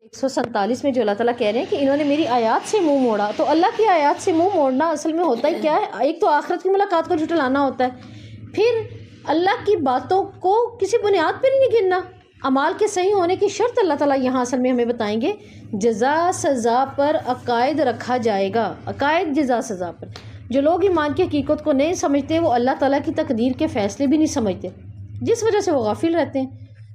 147 میں جو اللہ تعالیٰ کہہ رہے ہیں کہ انہوں نے میری آیات سے منہ موڑا، تو اللہ کی آیات سے منہ موڑنا اصل میں ہوتا ہے کیا ہے؟ ایک تو آخرت کی ملاقات کو جھٹلانا ہوتا ہے، پھر اللہ کی باتوں کو کسی بنیاد پر نہیں گننا۔ اعمال کے صحیح ہونے کی شرط اللہ تعالیٰ یہاں اصل میں ہمیں بتائیں گے، جزا سزا پر عقائد رکھا جائے گا، عقائد جزا سزا پر۔ جو لوگ ایمان کی حقیقت کو نہیں سمجھتے وہ اللہ تعالیٰ کی تقدیر کے فیصلے بھی نہیں سمجھتے، جس وجہ سے وہ غافل رہتے ہیں۔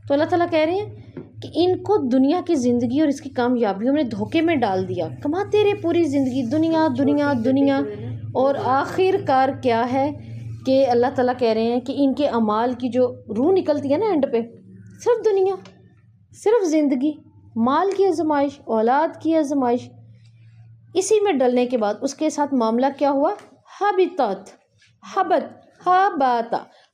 تو اللہ تعالیٰ کہہ رہے ہیں کہ ان کو دنیا کی زندگی اور اس کی کامیابیوں میں دھوکے میں ڈال دیا، کماتے رہے پوری زندگی دنیا دنیا دنیا، اور آخر کار کیا ہے کہ اللہ تعالیٰ کہہ رہے ہیں کہ ان کے اعمال کی جو روح نکلتی ہے نا اینڈ پہ، صرف دنیا، صرف زندگی، مال کی آزمائش، اولاد کی آزمائش، اسی میں ڈلنے کے بعد اس کے ساتھ معاملہ کیا ہوا؟ حبطت،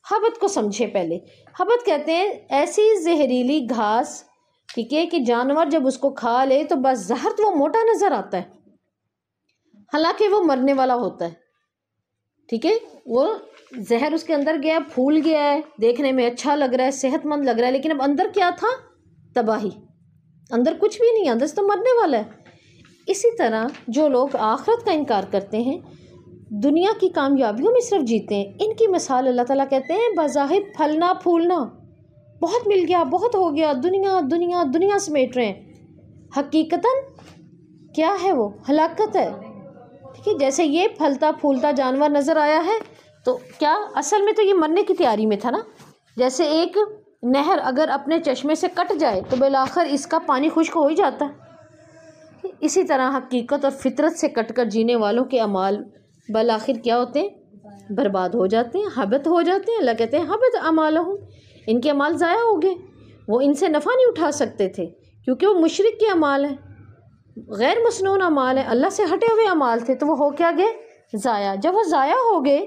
حبت کو سمجھے پہلے۔ حبت کہتے ہیں ایسی زہریلی گھاس، ٹھیک ہے، کہ جانور جب اس کو کھا لے تو بس زہر تو وہ موٹا نظر آتا ہے، حالانکہ وہ مرنے والا ہوتا ہے، ٹھیک ہے، وہ زہر اس کے اندر گیا، پھول گیا ہے، دیکھنے میں اچھا لگ رہا ہے، صحت مند لگ رہا ہے، لیکن اب اندر کیا تھا؟ تباہی، اندر کچھ بھی نہیں، اندر سے تو مرنے والا ہے۔ اسی طرح جو لوگ آخرت کا انکار کرتے ہیں، دنیا کی کامیابیوں میں صرف جیتے ہیں، ان کی مثال اللہ تعالیٰ کہتے ہیں بظاہر پھلنا پھولنا، بہت مل گیا، بہت ہو گیا، دنیا دنیا دنیا سمیٹ رہے ہیں، حقیقتاً کیا ہے؟ وہ ہلاکت ہے، ٹھیک ہے۔ جیسے یہ پھلتا پھولتا جانور نظر آیا ہے تو کیا اصل میں تو یہ مرنے کی تیاری میں تھا نا، جیسے ایک نہر اگر اپنے چشمے سے کٹ جائے تو بالآخر اس کا پانی خشک ہو ہی جاتا ہے، اسی طرح حقیقت اور فطرت سے کٹ کر جینے والوں کے اعمال بالآخر کیا ہوتے ہیں؟ برباد ہو جاتے ہیں، حبط ہو جاتے ہیں۔ اللہ کہتے ہیں حبط اعمالہم، ان کے اعمال ضائع ہو گئے، وہ ان سے نفع نہیں اٹھا سکتے تھے کیونکہ وہ مشرک کے اعمال ہیں، غیر مسنون اعمال ہیں، اللہ سے ہٹے ہوئے اعمال تھے، تو وہ ہو کیا گئے؟ ضائع۔ جب وہ ضائع ہو گئے،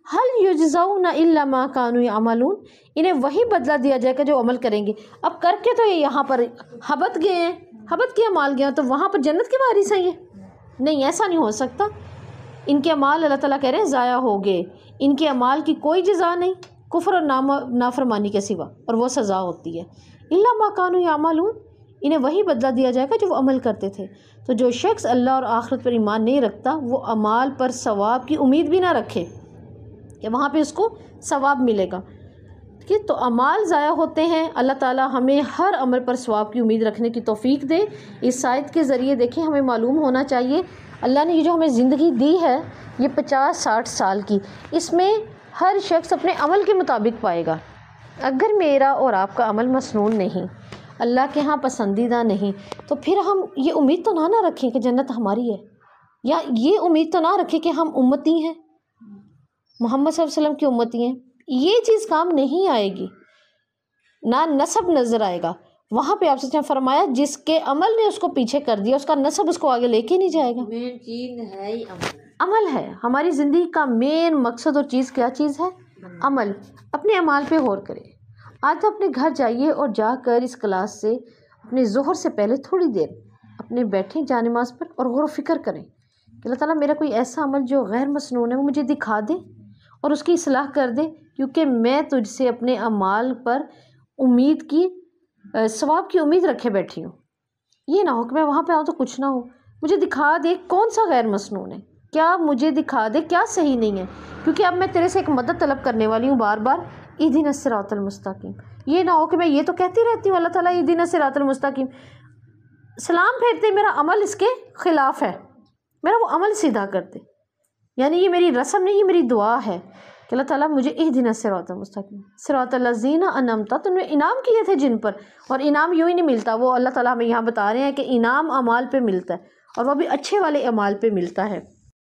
هل یجزون الا ما كانوا يعملون، انہیں وہی بدلہ دیا جائے گا جو عمل کریں گے۔ اب کر کے تو یہ یہاں پر حبط گئے ہیں، حبط کے اعمال گئے ہیں، تو وہاں پر جنت کے وارث ہیں یہ؟ نہیں، ایسا نہیں ہو سکتا۔ ان کے اعمال اللہ تعالیٰ کہہ رہے ہیں ضائع ہو گئے، ان کے اعمال کی کوئی جزا نہیں کفر اور نافرمانی کے سوا، اور وہ سزا ہوتی ہے الا ما كانوا يعملون، انہیں وہی بدلہ دیا جائے گا جو وہ عمل کرتے تھے۔ تو جو شخص اللہ اور آخرت پر ایمان نہیں رکھتا وہ اعمال پر ثواب کی امید بھی نہ رکھے کہ وہاں پہ اس کو ثواب ملے گا، ٹھیک ہے۔ تو اعمال ضائع ہوتے ہیں، اللہ تعالیٰ ہمیں ہر عمل پر ثواب کی امید رکھنے کی توفیق دے۔ اس آیت کے ذریعے دیکھیں ہمیں معلوم ہونا چاہیے اللہ نے یہ جو ہمیں زندگی دی ہے یہ 50-60 سال کی، اس میں ہر شخص اپنے عمل کے مطابق پائے گا۔ اگر میرا اور آپ کا عمل مسنون نہیں، اللہ کے ہاں پسندیدہ نہیں، تو پھر ہم یہ امید تو نہ رکھیں کہ جنت ہماری ہے، یا یہ امید تو نہ رکھیں کہ ہم امتی ہیں، محمد صلی اللہ علیہ وسلم کی امتی ہیں۔ یہ چیز کام نہیں آئے گی، نہ نسب نظر آئے گا وہاں پہ۔ آپ سے فرمایا جس کے عمل نے اس کو پیچھے کر دیا اس کا نسب اس کو آگے لے کے نہیں جائے گا۔ مین چیز ہے ہی عمل ہے ہماری زندگی کا مین مقصد، اور چیز کیا چیز ہے؟ عمل۔ اپنے اعمال پہ غور کریں۔ آج تو اپنے گھر جائیے اور جا کر اس کلاس سے اپنے ظہر سے پہلے تھوڑی دیر اپنے بیٹھیں جانماز پر اور غور و فکر کریں کہ اللہ تعالیٰ میرا کوئی ایسا عمل جو غیر مسنون ہے وہ مجھے دکھا دے اور اس کی اصلاح کر دے، کیونکہ میں تجھ سے اپنے اعمال پر امید کی، ثواب کی امید رکھے بیٹھی ہوں۔ یہ نہ ہو کہ میں وہاں پہ آؤں تو کچھ نہ ہو، مجھے دکھا دے کون سا غیر مسنون ہے، کیا مجھے دکھا دے کیا صحیح نہیں ہے، کیونکہ اب میں تیرے سے ایک مدد طلب کرنے والی ہوں بار بار، اہدنا الصراط المستقیم۔ یہ نہ ہو کہ میں یہ تو کہتی رہتی ہوں اللہ تعالیٰ اہدنا الصراط المستقیم، سلام پھیرتے میرا عمل اس کے خلاف ہے، میرا وہ عمل سیدھا کر دے۔ یعنی یہ میری رسم نہیں، یہ میری دعا ہے کہ اللہ تعالیٰ مجھے اہدنا الصراط المستقیم صراط الذین انعمت، تو نے انعام کیے تھے جن پر، اور انعام یوں ہی نہیں ملتا، وہ اللہ تعالیٰ ہمیں یہاں بتا رہے ہیں کہ انعام اعمال پہ ملتا ہے، اور وہ بھی اچھے والے اعمال پہ ملتا ہے۔